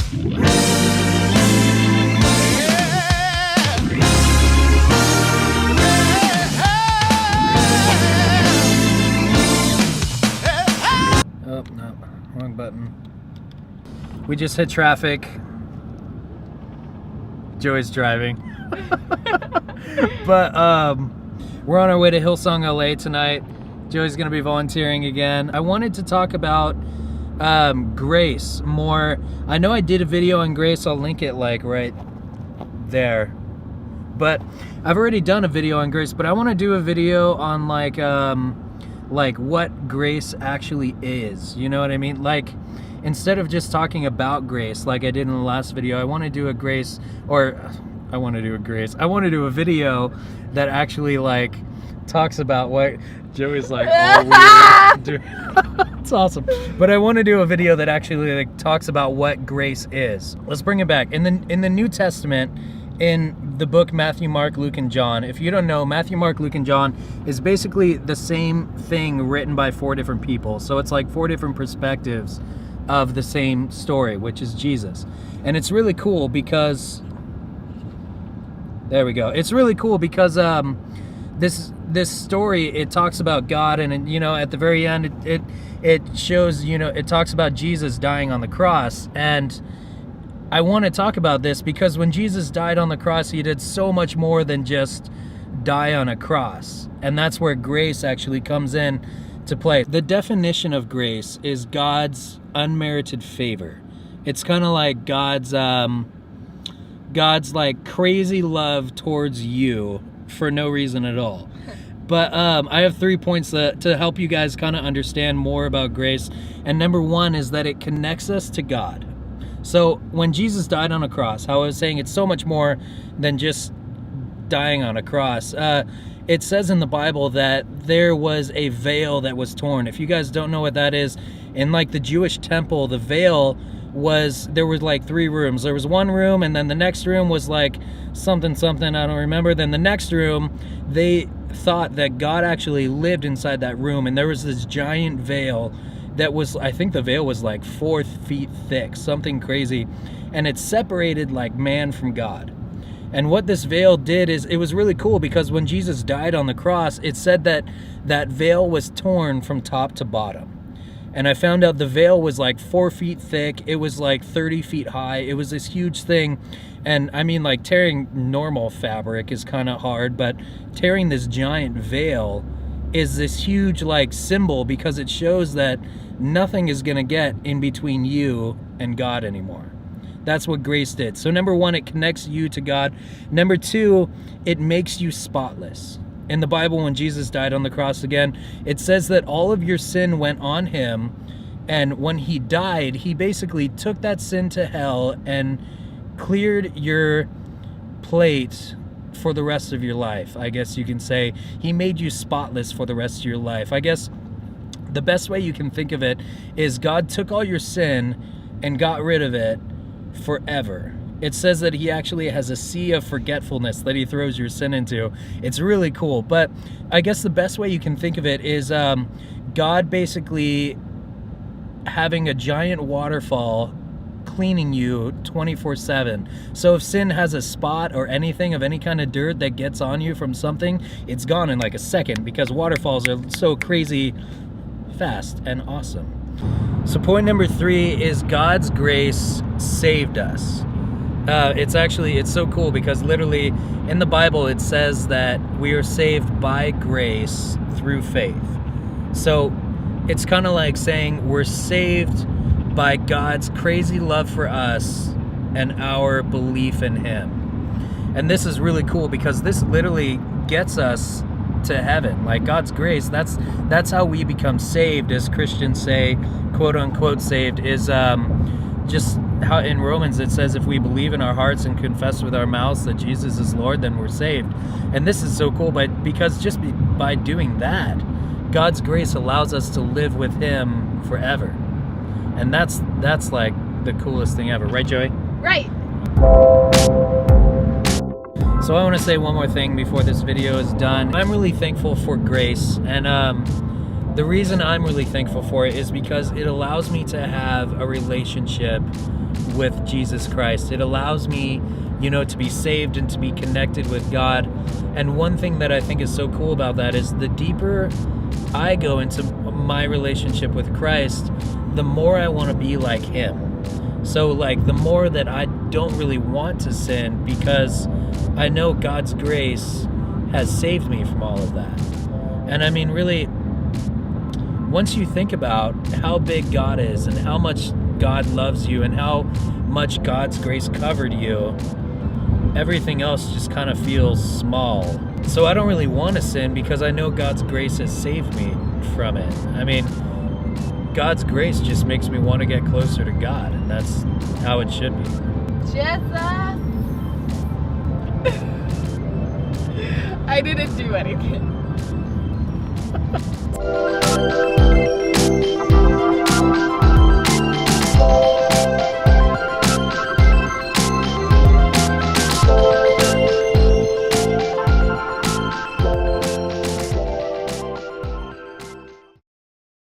Oh, no, wrong button. We just hit traffic. Joey's driving. But we're on our way to Hillsong LA tonight. Joey's gonna be volunteering again. I wanted to talk about grace more. I know I did a video on grace. I'll link it like right there. But I've already done a video on grace, but I want to do a video on like what grace actually is. You know what I mean? Like, instead of just talking about grace like I did in the last video, I want to do a video that actually like talks about what Joey's like all weird. It's awesome. But I want to do a video that actually like talks about what grace is. Let's bring it back. In the New Testament, in the book Matthew, Mark, Luke, and John, if you don't know, Matthew, Mark, Luke, and John is basically the same thing written by 4 different people. So it's like 4 different perspectives of the same story, which is Jesus. And it's really cool because there we go. It's really cool because this story, it talks about God, and you know, at the very end it shows, you know, it talks about Jesus dying on the cross. And I want to talk about this because when Jesus died on the cross, he did so much more than just die on a cross. And that's where grace actually comes in to play. The definition of grace is God's unmerited favor. It's kind of like God's like crazy love towards you for no reason at all. But I have 3 points to help you guys kind of understand more about grace. And number 1 is that it connects us to God. So when Jesus died on a cross, how I was saying, it's so much more than just dying on a cross. It says in the Bible that there was a veil that was torn. If you guys don't know what that is, in like the Jewish temple, the veil there was like 3 rooms. There was one room, and then the next room was like something, I don't remember. Then the next room, they thought that God actually lived inside that room, and there was this giant veil that was, I think the veil was like 4 feet thick, something crazy, and it separated like man from God. And what this veil did is, it was really cool because when Jesus died on the cross, it said that that veil was torn from top to bottom. And I found out the veil was like 4 feet thick. It was like 30 feet high. It was this huge thing. And I mean, like, tearing normal fabric is kind of hard, but tearing this giant veil is this huge like symbol, because it shows that nothing is going to get in between you and God anymore. That's what grace did. So number 1, it connects you to God. Number 2, it makes you spotless. In the Bible, when Jesus died on the cross again, it says that all of your sin went on him. And when he died, he basically took that sin to hell and cleared your plate for the rest of your life. I guess you can say he made you spotless for the rest of your life. I guess the best way you can think of it is God took all your sin and got rid of it forever. It says that he actually has a sea of forgetfulness that he throws your sin into. It's really cool. But I guess the best way you can think of it is God basically having a giant waterfall cleaning you 24/7. So if sin has a spot or anything of any kind of dirt that gets on you from something, it's gone in like a second, because waterfalls are so crazy fast and awesome. So point number 3 is God's grace saved us. It's so cool because literally in the Bible it says that we are saved by grace through faith. So it's kind of like saying we're saved by God's crazy love for us and our belief in him. And this is really cool because this literally gets us to heaven. Like, God's grace, that's how we become saved, as Christians say, quote unquote saved, is just how in Romans it says if we believe in our hearts and confess with our mouths that Jesus is Lord, then we're saved. And this is so cool, because just by doing that, God's grace allows us to live with him forever. And that's like the coolest thing ever, right, Joey? Right. So I want to say one more thing before this video is done. I'm really thankful for grace, and the reason I'm really thankful for it is because it allows me to have a relationship with Jesus Christ. It allows me, to be saved and to be connected with God. And one thing that I think is so cool about that is the deeper I go into my relationship with Christ, the more I want to be like him. So like the more that I don't really want to sin, because I know God's grace has saved me from all of that. And I mean, really, once you think about how big God is and how much God loves you and how much God's grace covered you, everything else just kind of feels small. So I don't really want to sin because I know God's grace has saved me from it. I mean, God's grace just makes me want to get closer to God, and that's how it should be. Jesus! I didn't do anything.